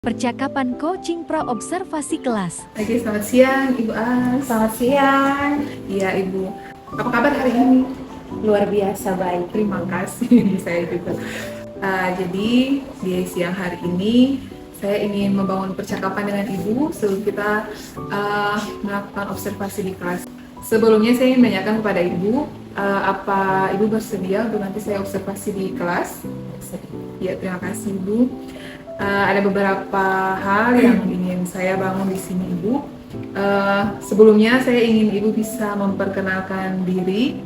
Percakapan Coaching Pro Observasi Kelas. Oke, selamat siang Ibu As. Selamat siang. Iya Ibu, apa kabar hari ini? Luar biasa baik. Terima kasih, saya juga. Jadi di siang hari ini saya ingin membangun percakapan dengan Ibu sebelum kita melakukan observasi di kelas. Sebelumnya saya ingin menanyakan kepada Ibu, apa Ibu bersedia untuk nanti saya observasi di kelas? Ya, terima kasih Ibu. Ada beberapa hal yang ingin saya bangun di sini Ibu. Sebelumnya saya ingin Ibu bisa memperkenalkan diri,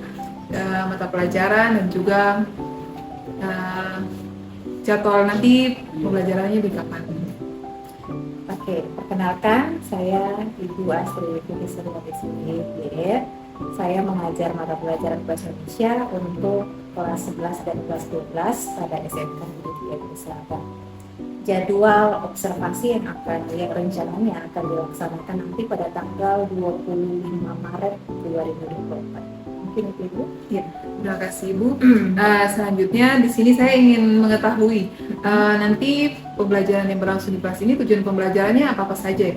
mata pelajaran dan juga jadwal nanti pembelajarannya di kapan. Oke, perkenalkan saya Ibu Astri Putri Sri. Saya mengajar mata pelajaran bahasa Indonesia untuk kelas 11 dan kelas 12 pada SMK Negeri Selatan. Jadwal observasi yang rencananya akan dilaksanakan nanti pada tanggal 25 Maret 2024. Mungkin itu Ibu? Ya, terima kasih Ibu. Selanjutnya di sini saya ingin mengetahui nanti pembelajaran yang berlangsung di kelas ini tujuan pembelajarannya apa saja ya?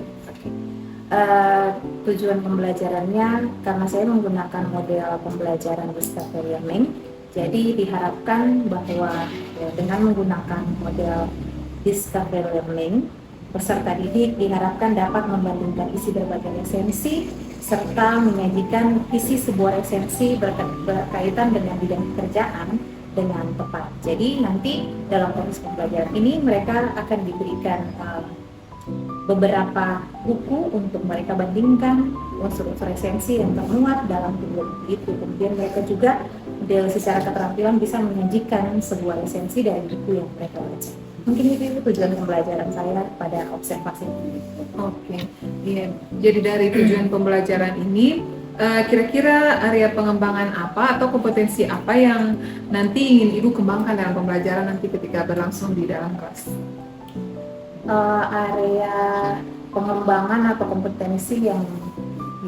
Tujuan pembelajarannya karena saya menggunakan model pembelajaran discovery learning, jadi diharapkan bahwa dengan menggunakan model discovery learning, peserta didik diharapkan dapat membandingkan isi berbagai esensi serta menyajikan isi sebuah esensi berkaitan dengan bidang pekerjaan dengan tepat. Jadi nanti dalam proses pembelajaran ini mereka akan diberikan beberapa buku untuk mereka bandingkan unsur-unsur esensi yang termuat dalam kedua buku itu. Kemudian mereka juga secara keterampilan bisa menyajikan sebuah esensi dari buku yang mereka baca. Mungkin itu tujuan pembelajaran saya pada observasi ini. Oke, iya. Jadi dari tujuan pembelajaran ini, kira-kira area pengembangan apa atau kompetensi apa yang nanti ingin Ibu kembangkan dalam pembelajaran nanti ketika berlangsung di dalam kelas? Area pengembangan atau kompetensi yang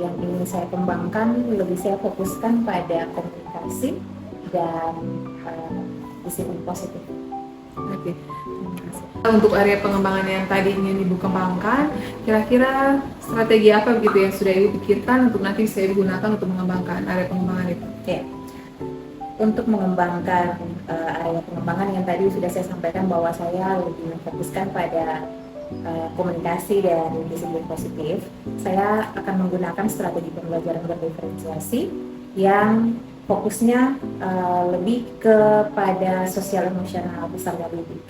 ingin saya kembangkan lebih saya fokuskan pada komunikasi dan disiplin positif. Oke, terima kasih. Untuk area pengembangan yang tadi ingin Ibu kembangkan, kira-kira strategi apa begitu yang sudah Ibu pikirkan untuk nanti bisa Ibu gunakan untuk mengembangkan area pengembangan itu? Ya. Untuk mengembangkan area pengembangan yang tadi sudah saya sampaikan bahwa saya lebih memfokuskan pada komunikasi dan disiplin positif, saya akan menggunakan strategi pembelajaran berdiferensiasi yang fokusnya lebih kepada sosial emosional peserta didik.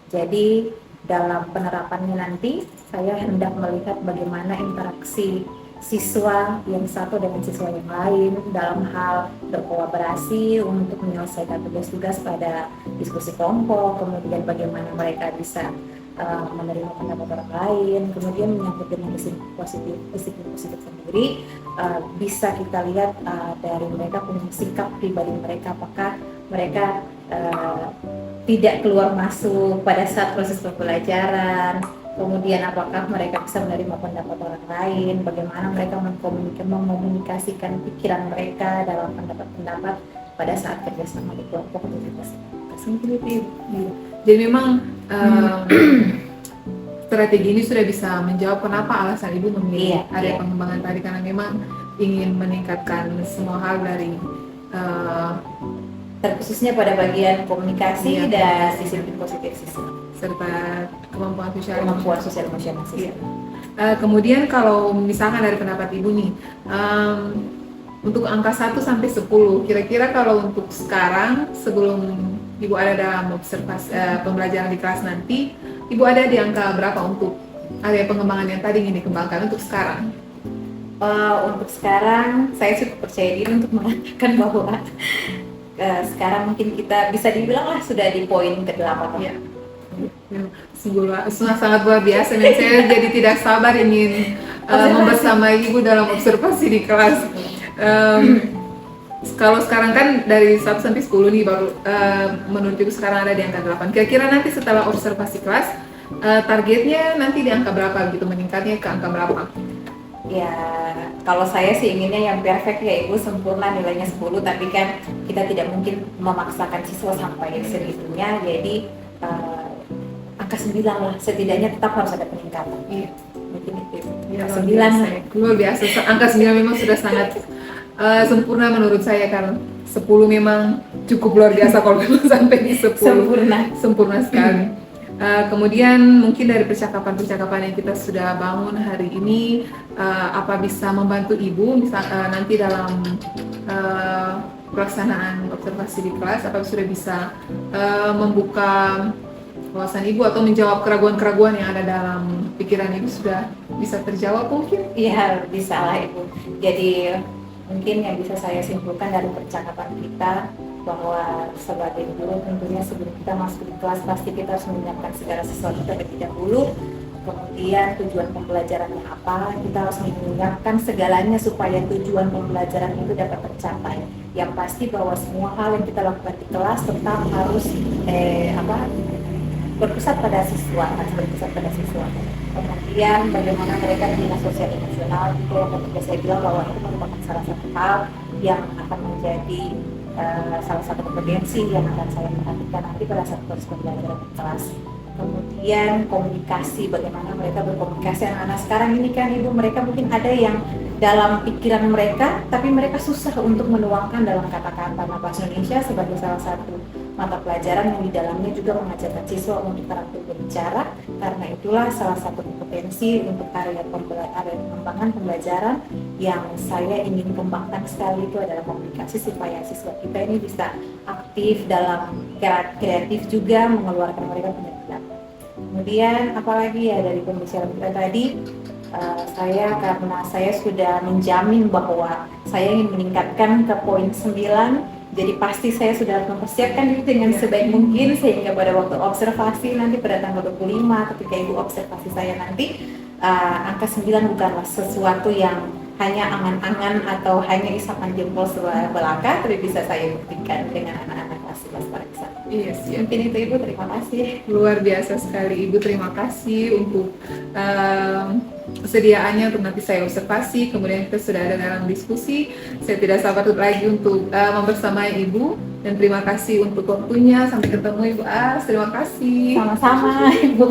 Jadi dalam penerapannya nanti saya hendak melihat bagaimana interaksi siswa yang satu dengan siswa yang lain dalam hal berkolaborasi untuk menyelesaikan tugas-tugas pada diskusi kelompok, kemudian bagaimana mereka bisa menerima pendapat orang lain, kemudian menyangkut dengan disiplin positif sendiri, bisa kita lihat dari mereka punya sikap pribadi mereka, apakah mereka tidak keluar masuk pada saat proses pembelajaran, kemudian apakah mereka bisa menerima pendapat orang lain, bagaimana mereka mengkomunikasikan pikiran mereka dalam pendapat-pendapat pada saat kerjasama di kelompok atau di kelas. Jadi memang strategi ini sudah bisa menjawab kenapa alasan Ibu memilih area pengembangan tadi, karena memang ingin meningkatkan semua hal dari terkhususnya pada bagian komunikasi dan disiplin positif siswa serta kemampuan sosial emosional siswa. Kemudian kalau misalkan dari pendapat Ibu nih, untuk angka 1 sampai 10, kira-kira kalau untuk sekarang sebelum Ibu ada dalam observasi pembelajaran di kelas nanti, Ibu ada di angka berapa untuk area pengembangan yang tadi ingin dikembangkan untuk sekarang? Untuk sekarang saya cukup percaya diri untuk mengatakan bahwa sekarang mungkin kita bisa dibilang lah sudah di poin ke-8. Ya. Sangat luar biasa, dan saya jadi tidak sabar ingin membersamai Ibu dalam observasi di kelas. Kalau sekarang kan dari 1 sampai 10 nih, baru menurut Ibu sekarang ada di angka 8. Kira-kira nanti setelah observasi kelas, targetnya nanti di angka berapa gitu, meningkatnya ke angka berapa? Ya, kalau saya sih inginnya yang perfect ya Ibu, sempurna nilainya 10, tapi kan kita tidak mungkin memaksakan siswa sampai segitunya, jadi angka 9 lah, setidaknya tetap harus ada peningkatan. Iya. Mungkin itu. Ya, Angka luar 9 biasa. Luar biasa. Angka 9 memang sudah sangat sempurna menurut saya, karena 10 memang cukup luar biasa kalau memang sampai di 10. Sempurna sekali. Kemudian mungkin dari percakapan-percakapan yang kita sudah bangun hari ini, apa bisa membantu Ibu nanti dalam pelaksanaan observasi di kelas, apa sudah bisa membuka wawasan Ibu atau menjawab keraguan-keraguan yang ada dalam pikiran Ibu, sudah bisa terjawab mungkin? Iya, bisa lah Ibu. Jadi mungkin yang bisa saya simpulkan dari percakapan kita, bahwa sebagai guru tentunya sebelum kita masuk di kelas pasti kita harus menyiapkan segala sesuatu terlebih dahulu. Kemudian tujuan pembelajarannya apa, kita harus menyiapkan segalanya supaya tujuan pembelajaran itu dapat tercapai. Yang pasti bahwa semua hal yang kita lakukan di kelas tetap harus berpusat pada siswa, Kemudian bagaimana mereka punya sosial emosional, itu yang ketika saya bilang bahwa itu merupakan salah satu hal yang akan menjadi salah satu kompetensi yang akan saya perhatikan nanti pada saat proses pembelajaran di kelas. Kemudian komunikasi, bagaimana mereka berkomunikasi. Anak-anak sekarang ini kan Ibu, mereka mungkin ada yang dalam pikiran mereka, tapi mereka susah untuk menuangkan dalam kata-kata. Nah, bahasa Indonesia sebagai salah satu mata pelajaran yang di dalamnya juga mengajarkan siswa untuk terampil berbicara. Karena itulah salah satu kompetensi untuk area pengembangan pembelajaran yang saya ingin kembangkan sekali itu adalah komunikasi, supaya siswa kita ini bisa aktif dalam kreatif juga mengeluarkan mereka punya pendapat. Kemudian apalagi ya dari pembicaraan kita tadi, karena saya sudah menjamin bahwa saya ingin meningkatkan ke poin 9. Jadi pasti saya sudah mempersiapkan diri dengan sebaik mungkin, sehingga pada waktu observasi nanti pada tanggal 25 ketika Ibu observasi saya nanti, angka 9 bukanlah sesuatu yang hanya angan-angan atau hanya isapan jempol belaka, tapi bisa saya buktikan dengan anak-anak kelas 11 pada saat. Iya, siap. Mungkin itu Ibu, terima kasih. Luar biasa sekali Ibu, terima kasih untuk kesediaannya untuk nanti saya observasi. Kemudian kita sudah ada dalam diskusi. Saya tidak sabar lagi untuk membersamai Ibu, dan terima kasih untuk waktunya. Sampai ketemu Ibu Ars, terima kasih. Sama-sama Ibu.